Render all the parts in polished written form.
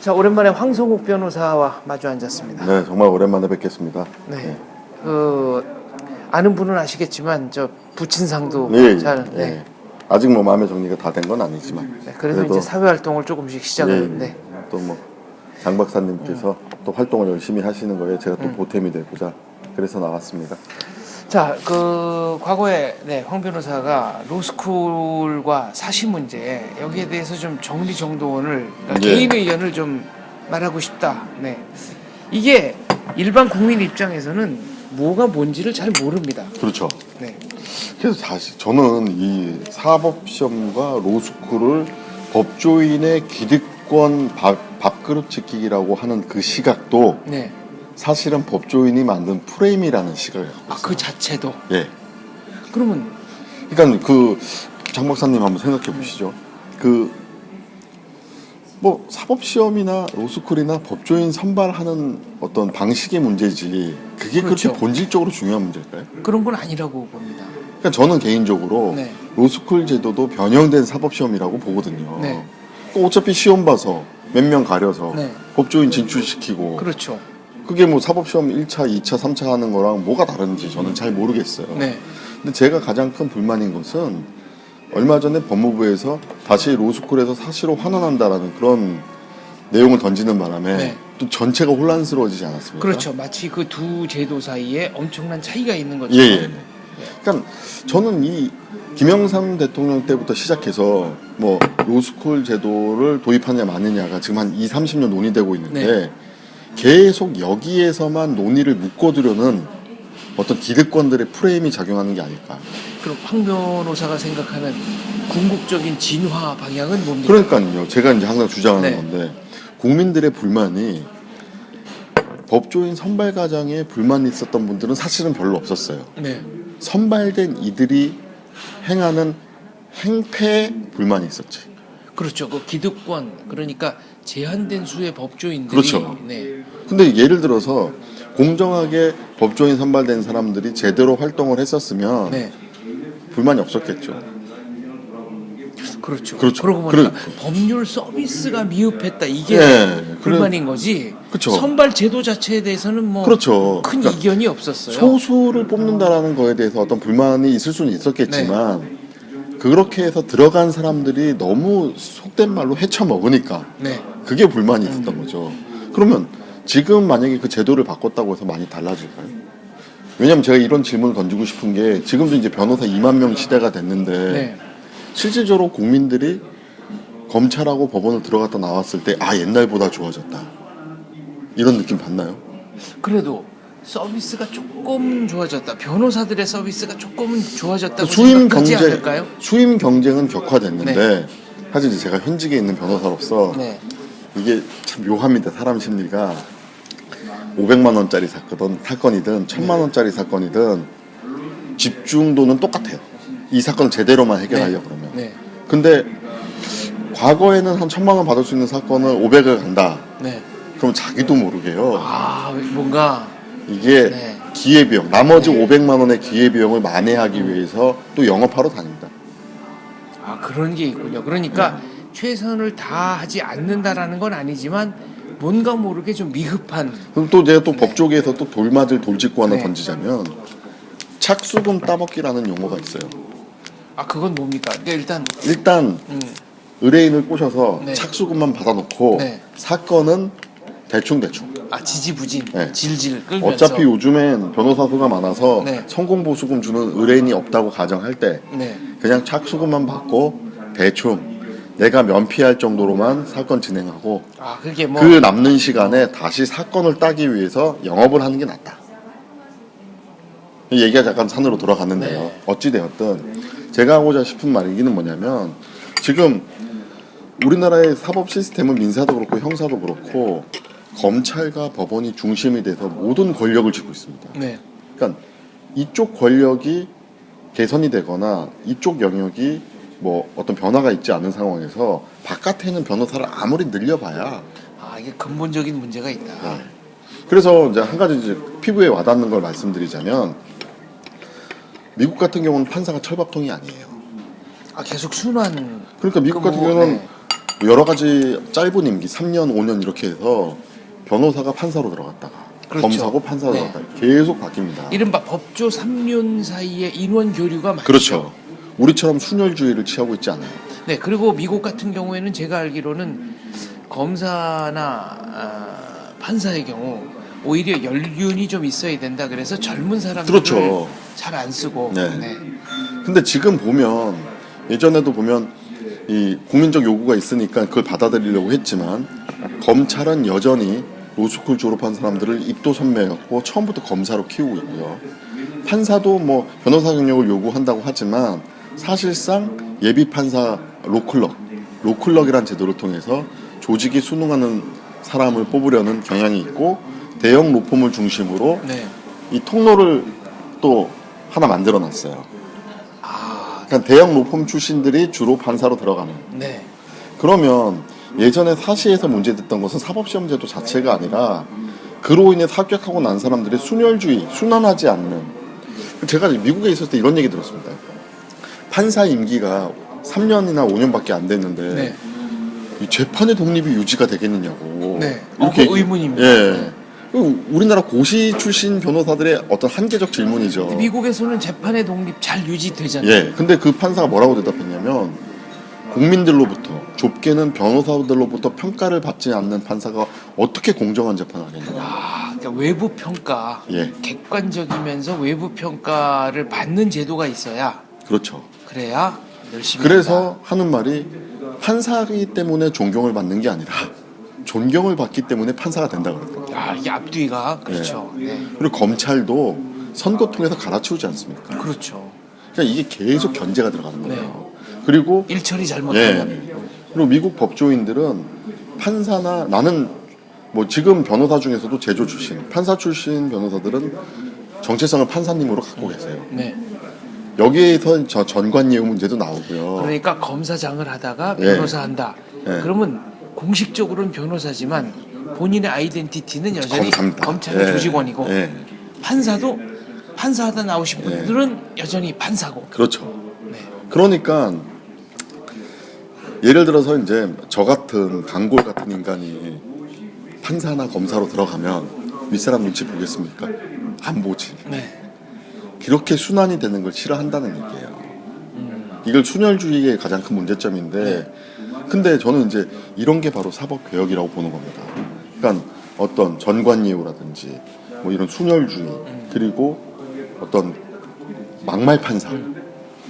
자, 오랜만에 황성욱 변호사와 마주 앉았습니다. 네, 정말 오랜만에 뵙겠습니다. 네. 아는 분은 아시겠지만 저 부친상도 네, 잘. 네. 네. 아직 뭐 마음의 정리가 다 된 건 아니지만. 네, 그래서 이제 사회 활동을 조금씩 시작을. 네. 또 뭐 장 박사님께서 또 활동을 열심히 하시는 거에 제가 또 보탬이 되고자 그래서 나왔습니다. 자, 과거에 황 변호사가 로스쿨과 사시 문제 여기에 대해서 좀 정리정돈을 그러니까 개인 의견을 좀 말하고 싶다. 네. 이게 일반 국민 입장에서는 뭐가 뭔지를 잘 모릅니다. 그렇죠. 네. 그래서 사실 저는 이 사법시험과 로스쿨을 법조인의 기득권 밥그릇 지키기라고 하는 그 시각도 네. 사실은 법조인이 만든 프레임이라는 시각을 갖고 있어요. 그 자체도. 예. 그러면 그러니까 장 박사님 한번 생각해 보시죠. 뭐 사법시험이나 로스쿨이나 법조인 선발하는 어떤 방식의 문제지 그게 그렇죠. 그렇게 본질적으로 중요한 문제일까요? 그런 건 아니라고 봅니다. 그러니까 저는 개인적으로 네. 로스쿨 제도도 변형된 사법시험이라고 보거든요. 네. 어차피 시험 봐서 몇 명 가려서 네. 법조인 진출시키고 그렇죠. 그게 뭐 사법시험 1차, 2차, 3차 하는 거랑 뭐가 다른지 저는 잘 모르겠어요. 네. 근데 제가 가장 큰 불만인 것은 얼마 전에 법무부에서 다시 로스쿨에서 사시로 환원한다라는 그런 내용을 던지는 바람에 네. 또 전체가 혼란스러워지지 않았습니까? 그렇죠. 마치 그 두 제도 사이에 엄청난 차이가 있는 예, 것처럼. 예. 그러니까 저는 이 김영삼 대통령 때부터 시작해서 뭐 로스쿨 제도를 도입하느냐 마느냐가 지금 한 20, 30년 논의되고 있는데 네. 계속 여기에서만 논의를 묶어두려는 어떤 기득권들의 프레임이 작용하는 게 아닐까. 그럼 황 변호사가 생각하는 궁극적인 진화 방향은 뭡니까? 그러니까요. 제가 이제 항상 주장하는 네. 건데 국민들의 불만이 법조인 선발 과정에 불만이 있었던 분들은 사실은 별로 없었어요. 네. 선발된 이들이 행하는 행패에 불만이 있었지. 그렇죠. 그 기득권 그러니까 제한된 수의 법조인들이. 그렇죠. 네. 근데 예를 들어서 공정하게 법조인 선발된 사람들이 제대로 활동을 했었으면 네. 불만이 없었겠죠. 그렇죠. 그렇죠. 그러고 보니까 법률 서비스가 미흡했다 이게 네. 불만인 거지. 그렇죠. 선발 제도 자체에 대해서는 뭐 그렇죠. 큰 그러니까 이견이 없었어요. 소수를 뽑는다라는 거에 대해서 어떤 불만이 있을 수는 있었겠지만 그렇게 해서 들어간 사람들이 너무 속된 말로 헤쳐먹으니까 네. 그게 불만이 있었던 거죠. 그러면 지금 만약에 그 제도를 바꿨다고 해서 많이 달라질까요? 왜냐면 제가 이런 질문을 던지고 싶은 게 지금도 이제 변호사 2만 명 시대가 됐는데 네. 실질적으로 국민들이 검찰하고 법원을 들어갔다 나왔을 때 옛날보다 좋아졌다 이런 느낌 받나요? 그래도 서비스가 조금 좋아졌다. 변호사들의 서비스가 조금 좋아졌다고 수임 생각하지 경쟁, 않을까요? 수임 경쟁은 격화됐는데 사실 이제 제가 현직에 있는 변호사로서 네. 이게 참 묘합니다. 사람 심리가 500만 원짜리 사건이든 1000만 원짜리 사건이든 집중도는 똑같아요. 이 사건을 제대로만 해결하려고 그러면. 네. 근데 과거에는 한 1000만 원 받을 수 있는 사건을 500을 간다. 네. 그럼 자기도 모르게요. 뭔가 이게 네. 기회비용, 나머지 500만 원의 기회비용을 만회하기 위해서 또 영업하러 다닙니다. 그런 게 있군요. 그러니까 최선을 다하지 않는다라는 건 아니지만 뭔가 모르게 좀 미흡한. 그럼 또 제가 또 법조계에서 또 돌맞을 돌직구 하나 네. 던지자면 착수금 따먹기라는 용어가 있어요. 그건 뭡니까? 일단 의뢰인을 꼬셔서 네. 착수금만 받아놓고 네. 사건은 대충 지지부진 네. 질질 끌면서. 어차피 요즘엔 변호사 수가 많아서 네. 성공보수금 주는 의뢰인이 없다고 가정할 때 네. 그냥 착수금만 받고 대충 내가 면피할 정도로만 사건 진행하고 그게 뭐 그 남는 시간에 다시 사건을 따기 위해서 영업을 하는 게 낫다. 얘기가 잠깐 산으로 돌아갔는데요. 네. 어찌되었든 제가 하고자 싶은 말이기는 뭐냐면 지금 우리나라의 사법 시스템은 민사도 그렇고 형사도 그렇고 검찰과 법원이 중심이 돼서 모든 권력을 쥐고 있습니다. 네. 그러니까 이쪽 권력이 개선이 되거나 이쪽 영역이 뭐 어떤 변화가 있지 않은 상황에서 바깥에 있는 변호사를 아무리 늘려봐야 이게 근본적인 문제가 있다. 그래서 이제 한 가지 이제 피부에 와닿는 걸 말씀드리자면 미국 같은 경우는 판사가 철밥통이 아니에요. 계속 순환. 그러니까 미국 같은 경우는 여러 가지 짧은 임기 3년, 5년 이렇게 해서 변호사가 판사로 들어갔다가 그렇죠. 검사고 판사로 네. 들어갔다가 계속 바뀝니다. 이른바 법조 3년 사이에 인원 교류가 많죠. 그렇죠. 우리처럼 순혈주의를 취하고 있지 않아요. 네, 그리고 미국 같은 경우에는 제가 알기로는 검사나 판사의 경우 오히려 연륜이 좀 있어야 된다. 그래서 젊은 사람들을 그렇죠. 잘 안 쓰고. 네. 네. 근데 지금 보면 예전에도 보면 이 국민적 요구가 있으니까 그걸 받아들이려고 했지만 검찰은 여전히 로스쿨 졸업한 사람들을 입도 선매했고 처음부터 검사로 키우고 있고요. 판사도 뭐 변호사 경력을 요구한다고 하지만 사실상 예비 판사 로클럭이란 제도를 통해서 조직이 수능하는 사람을 뽑으려는 경향이 있고 대형 로펌을 중심으로 네. 이 통로를 또 하나 만들어 놨어요. 아, 그러니까 대형 로펌 출신들이 주로 판사로 들어가는. 네. 그러면 예전에 사시에서 문제됐던 것은 사법시험제도 자체가 아니라 그로 인해 합격하고 난 사람들의 순혈주의, 순환하지 않는. 제가 미국에 있을 때 이런 얘기 들었습니다. 판사 임기가 3년이나 5년밖에 안 됐는데 네. 이 재판의 독립이 유지가 되겠느냐고. 네. 이렇게 그 의문입니다. 예. 네. 우리나라 고시 출신 변호사들의 어떤 한계적 질문이죠. 미국에서는 재판의 독립 잘 유지되잖아요. 예. 근데 그 판사가 뭐라고 대답했냐면 국민들로부터 좁게는 변호사들로부터 평가를 받지 않는 판사가 어떻게 공정한 재판을 하겠냐. 아, 그러니까 외부 평가, 예. 객관적이면서 외부 평가를 받는 제도가 있어야 그렇죠. 그래야 열심히. 그래서 하는 말이 판사이기 때문에 존경을 받는 게 아니라 존경을 받기 때문에 판사가 된다 그러거든요. 한다. 아, 이게 앞뒤가 그렇죠. 네. 그리고 검찰도 선거 통해서 갈아치우지 않습니까? 그렇죠. 그러니까 이게 계속 견제가 들어가는 거예요. 네. 그리고 일처리 잘못하면. 예. 그리고 미국 법조인들은 판사나 나는 뭐 지금 변호사 중에서도 제조 출신, 판사 출신 변호사들은 정체성을 판사님으로 갖고 계세요. 네. 여기에서 저 전관예우 문제도 나오고요. 그러니까 검사장을 하다가 예. 변호사 한다. 예. 그러면 공식적으로는 변호사지만 본인의 아이덴티티는 여전히 검사입니다. 검찰의 예. 조직원이고 예. 판사도 판사하다 나오신 분들은 여전히 판사고. 그렇죠. 네. 그러니까 예를 들어서 이제 저 같은 강골 같은 인간이 판사나 검사로 들어가면 윗사람 눈치 보겠습니까? 안 보지. 네. 그렇게 순환이 되는 걸 싫어한다는 얘기예요. 이걸 순혈주의의 가장 큰 문제점인데, 근데 저는 이제 이런 게 바로 사법개혁이라고 보는 겁니다. 그러니까 어떤 전관예우라든지 뭐 이런 순혈주의, 그리고 어떤 막말 판사,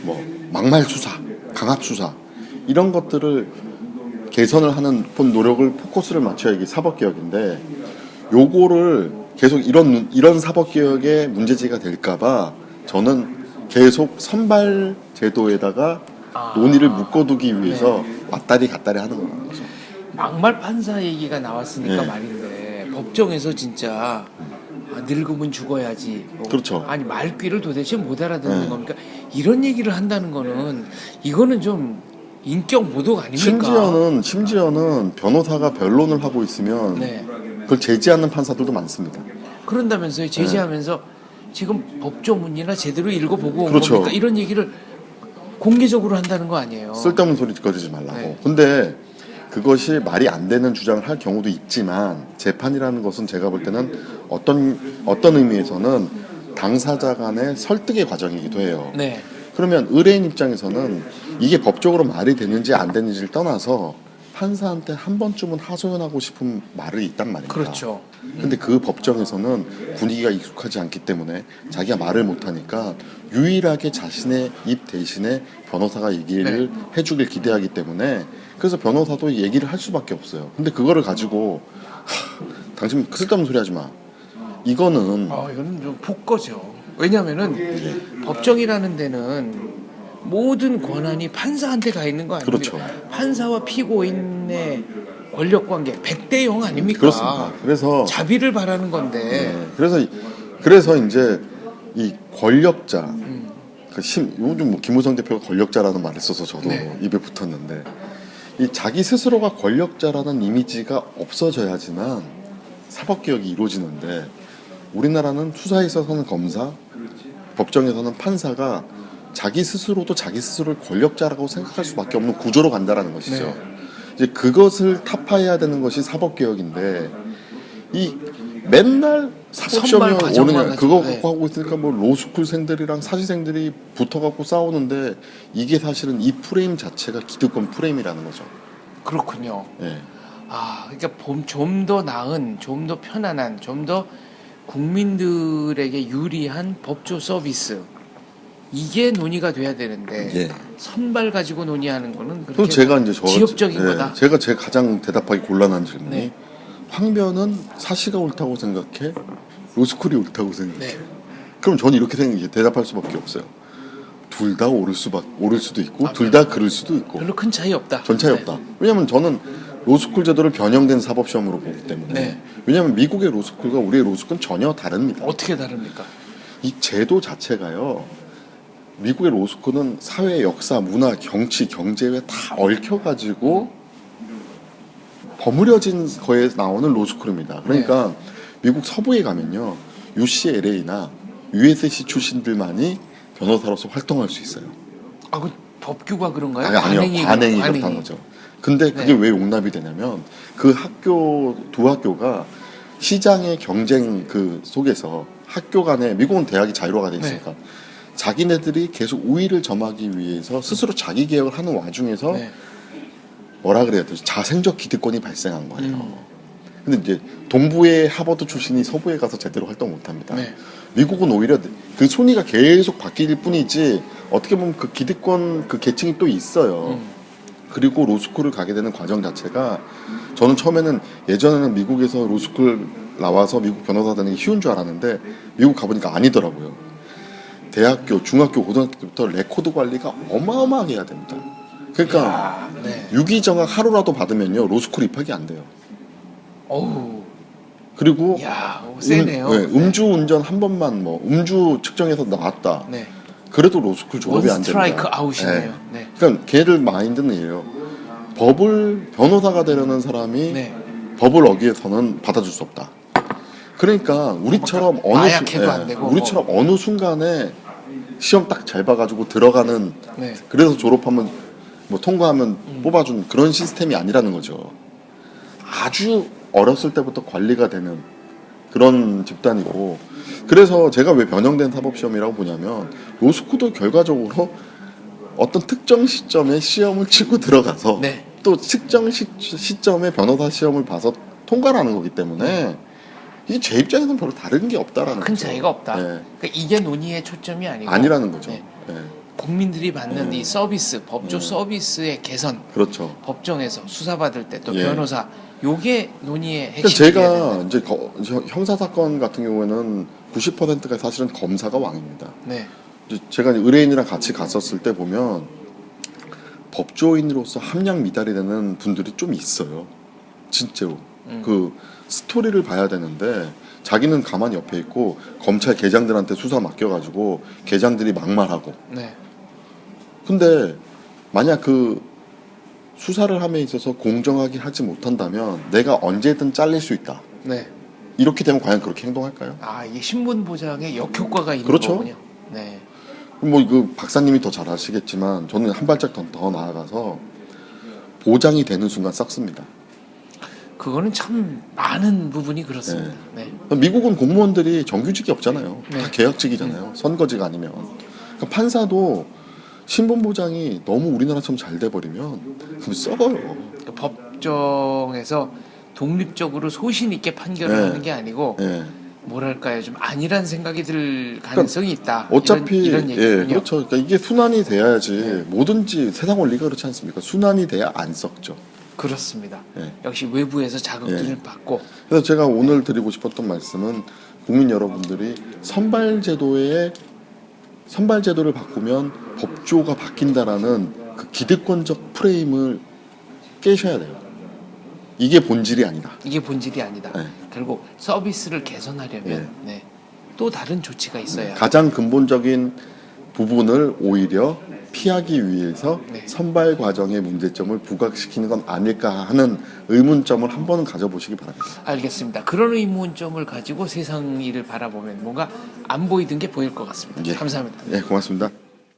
뭐 막말 수사, 강압 수사 이런 것들을 개선을 하는 노력을 포커스를 맞춰야 이게 사법개혁인데, 요거를 계속 이런 사법개혁의 문제제기가 될까봐 저는 계속 선발 제도에다가 논의를 묶어두기 위해서 왔다리 갔다리 하는 거죠. 막말 판사 얘기가 나왔으니까 네. 말인데 법정에서 진짜 늙으면 죽어야지. 뭐 그렇죠. 아니 말귀를 도대체 못 알아듣는 네. 겁니까? 이런 얘기를 한다는 거는 이거는 좀 인격 모독 아닙니까? 심지어는 변호사가 변론을 하고 있으면 네. 그걸 제지하는 판사들도 많습니다. 그런다면서요. 제지하면서 지금 법조문이나 제대로 읽어보고 온 그렇죠. 겁니까? 이런 얘기를 공개적으로 한다는 거 아니에요. 쓸데없는 소리 거리지 말라고. 네. 근데 그것이 말이 안 되는 주장을 할 경우도 있지만 재판이라는 것은 제가 볼 때는 어떤 의미에서는 당사자 간의 설득의 과정이기도 해요. 네. 그러면 의뢰인 입장에서는 이게 법적으로 말이 되는지 안 되는지를 떠나서 판사한테 한 번쯤은 하소연하고 싶은 말이 있단 말입니다. 그렇죠. 근데 그 법정에서는 분위기가 익숙하지 않기 때문에 자기가 말을 못하니까 유일하게 자신의 입 대신에 변호사가 얘기를 해주길 기대하기 때문에 그래서 변호사도 얘기를 할 수밖에 없어요. 근데 그거를 가지고 당신 쓸데없는 소리 하지 마. 이거는 이거는 좀 폭거죠. 왜냐하면은 법정이라는 데는 모든 권한이 판사한테 가 있는 거 아닙니까? 그렇죠. 판사와 피고인의 권력 관계 100대 0 아닙니까? 그렇습니다. 그래서 자비를 바라는 건데. 네, 그래서 이제 이 권력자 요즘 뭐 김무성 대표가 권력자라는 말을 써서 저도 네. 입에 붙었는데 이 자기 스스로가 권력자라는 이미지가 없어져야지만 사법개혁이 이루어지는데 우리나라는 수사에 있어서는 검사, 법정에서는 판사가 자기 스스로도 자기 스스로를 권력자라고 생각할 수밖에 없는 구조로 간다라는 것이죠. 네. 이제 그것을 타파해야 되는 것이 사법개혁인데 이 맨날 사법시험이 선발 오느냐 과정만 그거 가지고, 갖고 하고 있으니까 뭐 로스쿨생들이랑 사시생들이 붙어갖고 싸우는데 이게 사실은 이 프레임 자체가 기득권 프레임이라는 거죠. 그렇군요. 예. 아, 그러니까 좀 더 나은, 좀 더 편안한, 좀 더 국민들에게 유리한 법조 서비스. 이게 논의가 돼야 되는데 예. 선발 가지고 논의하는 거는 그럼 그렇게 제가 이제 지엽적인 거다. 제가 제 가장 대답하기 곤란한 질문이 네. 황변은 사시가 옳다고 생각해? 로스쿨이 옳다고 생각해? 네. 그럼 저는 이렇게 대답할 수밖에 없어요. 둘 다 오를 수도 있고 아, 둘 다 그럴 수도 있고 별로 큰 차이 없다. 전 차이 네. 없다. 왜냐면 저는 로스쿨 제도를 변형된 사법시험으로 보기 때문에 네. 왜냐면 미국의 로스쿨과 우리의 로스쿨은 전혀 다릅니다. 어떻게 다릅니까? 이 제도 자체가요. 미국의 로스쿨은 사회, 역사, 문화, 정치, 경제에 다 얽혀가지고 버무려진 거에 나오는 로스쿨입니다. 그러니까 미국 서부에 가면요. UCLA나 USC 출신들만이 변호사로서 활동할 수 있어요. 아, 그 법규가 그런가요? 아니요. 관행이 그렇다는 거죠. 근데 그게 왜 용납이 되냐면 그 두 학교가 시장의 경쟁 그 속에서 학교 간에 미국은 대학이 자유화가 돼 있으니까 자기네들이 계속 우위를 점하기 위해서 스스로 자기 개혁을 하는 와중에서 뭐라 그래야 되지? 자생적 기득권이 발생한 거예요. 근데 이제 동부의 하버드 출신이 서부에 가서 제대로 활동 못 합니다. 네. 미국은 오히려 그 순위가 계속 바뀔 뿐이지 어떻게 보면 그 기득권 그 계층이 또 있어요. 그리고 로스쿨을 가게 되는 과정 자체가 저는 처음에는 예전에는 미국에서 로스쿨 나와서 미국 변호사 되는 게 쉬운 줄 알았는데 미국 가보니까 아니더라고요. 대학교, 중학교, 고등학교 때부터 레코드 관리가 어마어마하게 해야 됩니다. 그러니까 유기정학 하루라도 받으면요 로스쿨 입학이 안 돼요. 어우. 그리고 야, 세네요. 음주운전 한 번만 뭐 음주 측정해서 나왔다. 네. 그래도 로스쿨 졸업이 안 됩니다. 스트라이크 아웃이네요. 네. 그러니까 걔들 마인드는 이래요. 변호사가 되려는 사람이 법을 어기해서는 받아줄 수 없다. 그러니까 우리처럼 마약해도 안 되고 우리처럼 어느 순간에 시험 딱 잘 봐가지고 들어가는 그래서 졸업하면 뭐 통과하면 뽑아준 그런 시스템이 아니라는 거죠. 아주 어렸을 때부터 관리가 되는 그런 집단이고 그래서 제가 왜 변형된 사법시험이라고 보냐면 로스쿨도 결과적으로 어떤 특정 시점에 시험을 치고 들어가서 또 특정 시점에 변호사 시험을 봐서 통과를 하는 거기 때문에 이게 제 입장에서는 별로 다른 게 없다라는 큰 거죠. 차이가 없다. 그러니까 이게 논의의 초점이 아니고 아니라는 거죠. 국민들이 받는 이 서비스, 법조 서비스의 개선, 그렇죠. 법정에서 수사받을 때 또 변호사, 요게 논의의 그러니까 핵심이 제가 이제 형사 사건 같은 경우에는 90%가 사실은 검사가 왕입니다. 제가 의뢰인이랑 같이 갔었을 때 보면 법조인으로서 함량 미달이 되는 분들이 좀 있어요. 진짜로. 그 스토리를 봐야 되는데 자기는 가만히 옆에 있고 검찰 계장들한테 수사 맡겨가지고 계장들이 막말하고. 근데 만약 그 수사를 함에 있어서 공정하게 하지 못한다면 내가 언제든 잘릴 수 있다. 이렇게 되면 과연 그렇게 행동할까요? 아, 이게 신분 보장에 역효과가 있는 그렇죠. 거군요. 뭐 그 박사님이 더 잘 아시겠지만 저는 한 발짝 더 나아가서 보장이 되는 순간 썩습니다. 그거는 참 많은 부분이 그렇습니다. 미국은 공무원들이 정규직이 없잖아요. 다 계약직이잖아요. 선거직 아니면. 그러니까 판사도 신분 보장이 너무 우리나라처럼 잘 돼버리면 그럼 썩어요. 법정에서 독립적으로 소신 있게 판결을 하는 게 아니고 뭐랄까요, 좀 아니란 생각이 들 가능성이 있다. 어차피 이런 얘기군요. 그렇죠. 그러니까 이게 순환이 돼야지 뭐든지 세상 원리가 그렇지 않습니까? 순환이 돼야 안 썩죠. 그렇습니다. 역시 외부에서 자극을 받고. 그래서 제가 오늘 드리고 싶었던 말씀은 국민 여러분들이 선발 제도를 바꾸면 법조가 바뀐다라는 그 기득권적 프레임을 깨셔야 돼요. 이게 본질이 아니다. 이게 본질이 아니다. 결국 서비스를 개선하려면 또 다른 조치가 있어야 가장 근본적인 부분을 오히려 피하기 위해서 선발 과정의 문제점을 부각시키는 건 아닐까 하는 의문점을 한 번은 가져보시기 바랍니다. 알겠습니다. 그런 의문점을 가지고 세상 일을 바라보면 뭔가 안 보이던 게 보일 것 같습니다. 감사합니다. 고맙습니다.